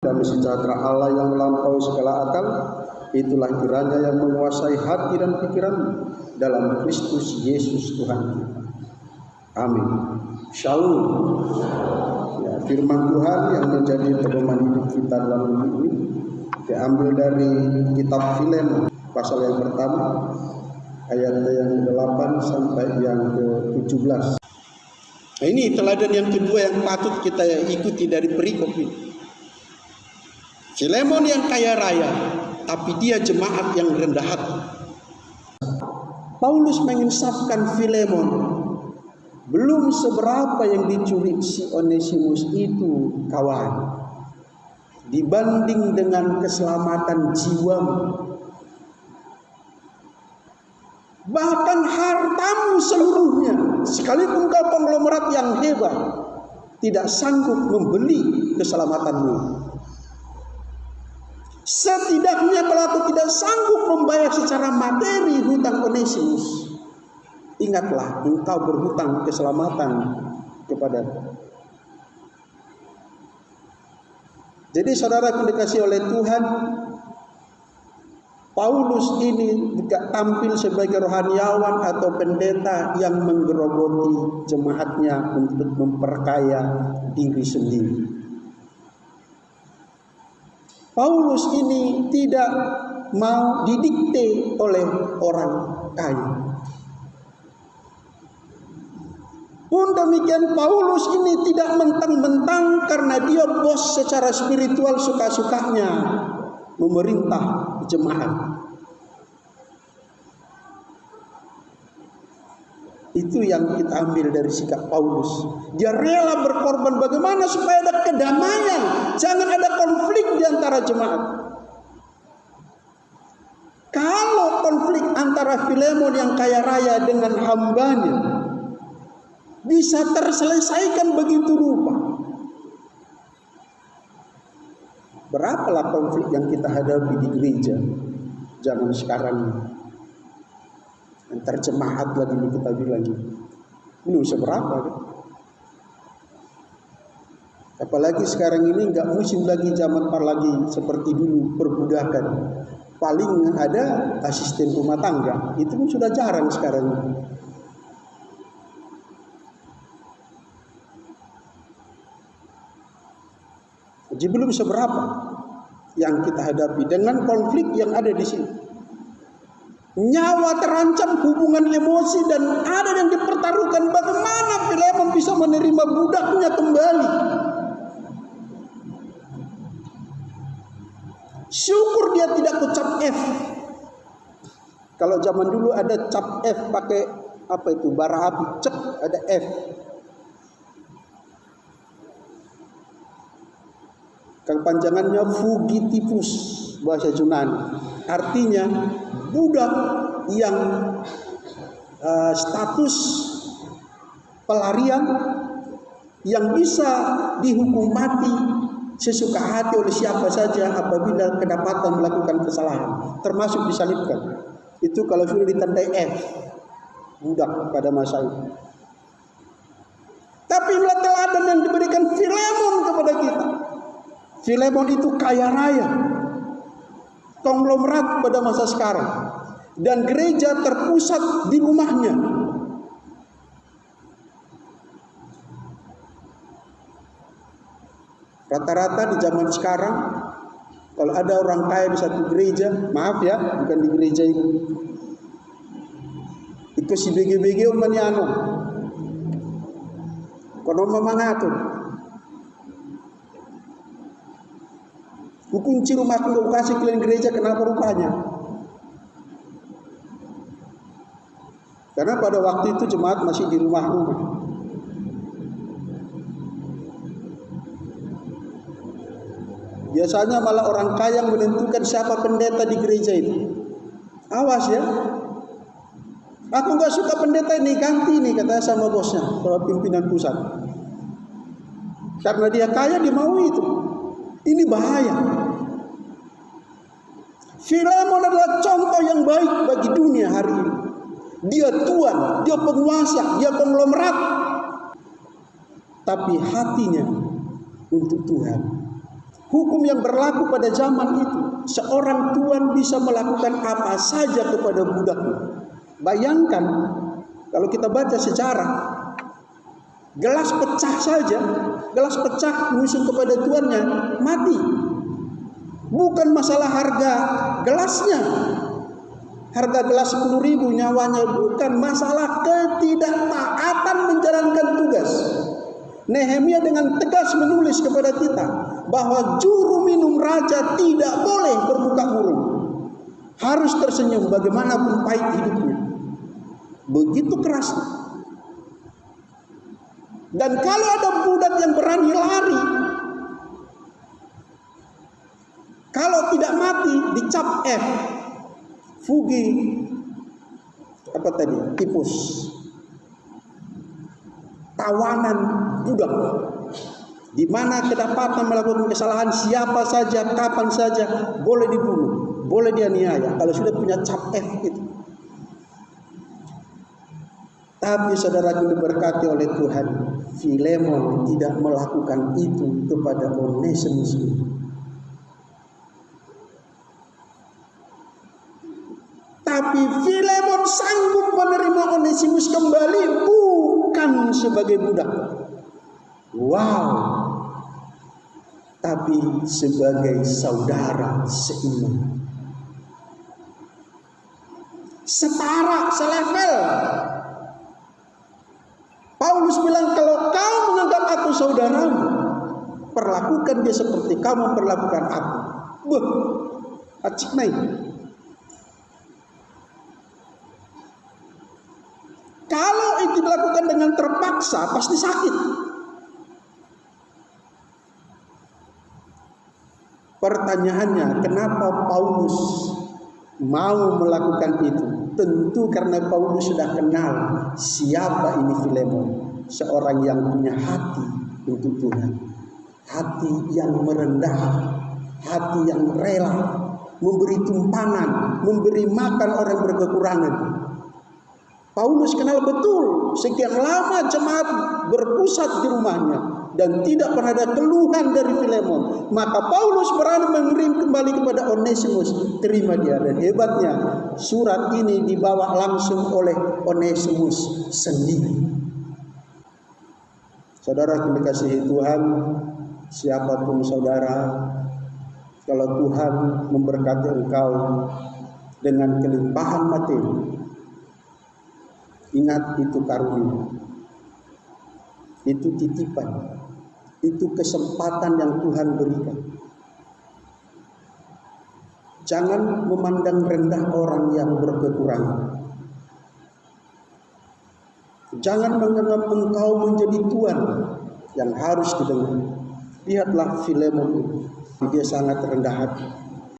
Damai sejahtera Allah yang melampaui segala akal, itulah kiranya yang menguasai hati dan pikiran dalam Kristus Yesus Tuhan kita. Amin. Shalom. Ya, firman Tuhan yang menjadi pedoman hidup kita dalam minggu ini diambil dari kitab Filemon pasal yang pertama ayat yang 8 sampai yang ke-17. Nah, ini teladan yang kedua yang patut kita ikuti dari perikop ini. Filemon yang kaya raya, tapi dia jemaat yang rendah hati. Paulus menginsafkan Filemon, belum seberapa yang dicuri si Onesimus itu kawan, dibanding dengan keselamatan jiwamu. Bahkan hartamu seluruhnya, sekalipun kau konglomerat yang hebat, tidak sanggup membeli keselamatanmu. Setidaknya kalau aku tidak sanggup membayar secara materi hutang Onesimus, ingatlah engkau berhutang keselamatan kepadaku. Jadi saudara yang dikasihi oleh Tuhan, Paulus ini tidak tampil sebagai rohaniawan atau pendeta yang menggerogoti jemaatnya untuk memperkaya diri sendiri. Paulus ini tidak mau didikte oleh orang kaya. Pun demikian Paulus ini tidak mentang-mentang karena dia bos secara spiritual suka-sukanya memerintah jemaat. Itu yang kita ambil dari sikap Paulus. Dia rela berkorban bagaimana supaya ada kedamaian, jangan ada konflik di antara jemaat. Kalau konflik antara Filemon yang kaya raya dengan hambanya bisa terselesaikan begitu rupa, berapalah konflik yang kita hadapi di gereja zaman sekarang ini. Antar jemaat lagi kita bilang ini seberapa kan? Apalagi sekarang ini nggak musim lagi zaman lagi seperti dulu perbudakan. Paling ada asisten rumah tangga, itu pun sudah jarang sekarang. Jadi belum seberapa yang kita hadapi dengan konflik yang ada di sini. Nyawa terancam, hubungan emosi, dan ada yang dipertaruhkan bagaimana Filemon bisa menerima budaknya kembali. Syukur dia tidak ucap F. Kalau zaman dulu ada cap F pakai apa itu, bara api, cek ada F. Kepanjangannya fugitivus bahasa Yunani. Artinya budak yang status pelarian yang bisa dihukum mati sesuka hati oleh siapa saja apabila kedapatan melakukan kesalahan, termasuk disalibkan. Itu kalau sudah ditandai F, budak pada masa itu. Tapi inilah teladan yang diberikan Filemon kepada kita. Filemon itu kaya raya, konglomerat pada masa sekarang, dan gereja terpusat di rumahnya. Rata-rata di zaman sekarang, kalau ada orang kaya di satu gereja, maaf ya, bukan di gereja itu si BG-BG umaniano, kono memangatur. Kunci rumah aku kasih keliling gereja, kenapa rupanya? Karena pada waktu itu jemaat masih di rumah-rumah. Biasanya malah orang kaya yang menentukan siapa pendeta di gereja itu. Awas ya. Aku nggak suka pendeta ini, ganti nih katanya sama bosnya, sama pimpinan pusat. Karena dia kaya, dia mau itu. Ini bahaya. Filemon adalah contoh yang baik bagi dunia hari ini. Dia tuan, dia penguasa, dia konglomerat. Tapi hatinya untuk Tuhan. hukum yang berlaku pada zaman itu. Seorang tuan bisa melakukan apa saja kepada budaknya. Bayangkan kalau kita baca sejarah, gelas pecah saja, gelas pecah musuh kepada tuannya, mati. Bukan masalah harga gelasnya, harga gelas 10.000 nyawanya, bukan masalah ketidaktaatan menjalankan tugas. Nehemia dengan tegas menulis kepada kita bahwa juru minum raja tidak boleh berbuka murung, harus tersenyum bagaimanapun pahit hidupnya. Begitu keras. Dan kalau ada budak yang berani lari, kalau tidak mati dicap F, fugi, apa tadi, tipus, tawanan budak, di mana kedapatan melakukan kesalahan siapa saja, kapan saja boleh dibunuh, boleh dianiaya kalau sudah punya cap F itu. Tapi saudaraku diberkati oleh Tuhan, Filemon tidak melakukan itu kepada Onesimus. Tapi Filemon sanggup menerima Onesimus kembali bukan sebagai budak. Wow. Tapi sebagai saudara seiman. Setara, selevel. Paulus bilang, kalau kau menganggap aku saudaramu, perlakukan dia seperti kamu perlakukan aku. Beuh, acik naik. Kalau itu dilakukan dengan terpaksa, pasti sakit. Pertanyaannya, kenapa Paulus mau melakukan itu? Tentu karena Paulus sudah kenal siapa ini Filemon, seorang yang punya hati untuk Tuhan, hati yang merendah, hati yang rela memberi tumpangan, memberi makan orang berkekurangan. Paulus kenal betul sekian lama jemaat berpusat di rumahnya dan tidak pernah ada keluhan dari Filemon. Maka Paulus berani mengirim kembali kepada Onesimus, terima dia. Dan hebatnya surat ini dibawa langsung oleh Onesimus sendiri. Saudara yang dikasihi Tuhan, siapapun saudara, kalau Tuhan memberkati engkau dengan kelimpahan materi, ingat itu karunia, itu titipan, itu kesempatan yang Tuhan berikan. Jangan memandang rendah orang yang berkekurangan. Jangan menganggap engkau menjadi tuan yang harus didengar. Lihatlah Filemon, dia sangat rendah hati.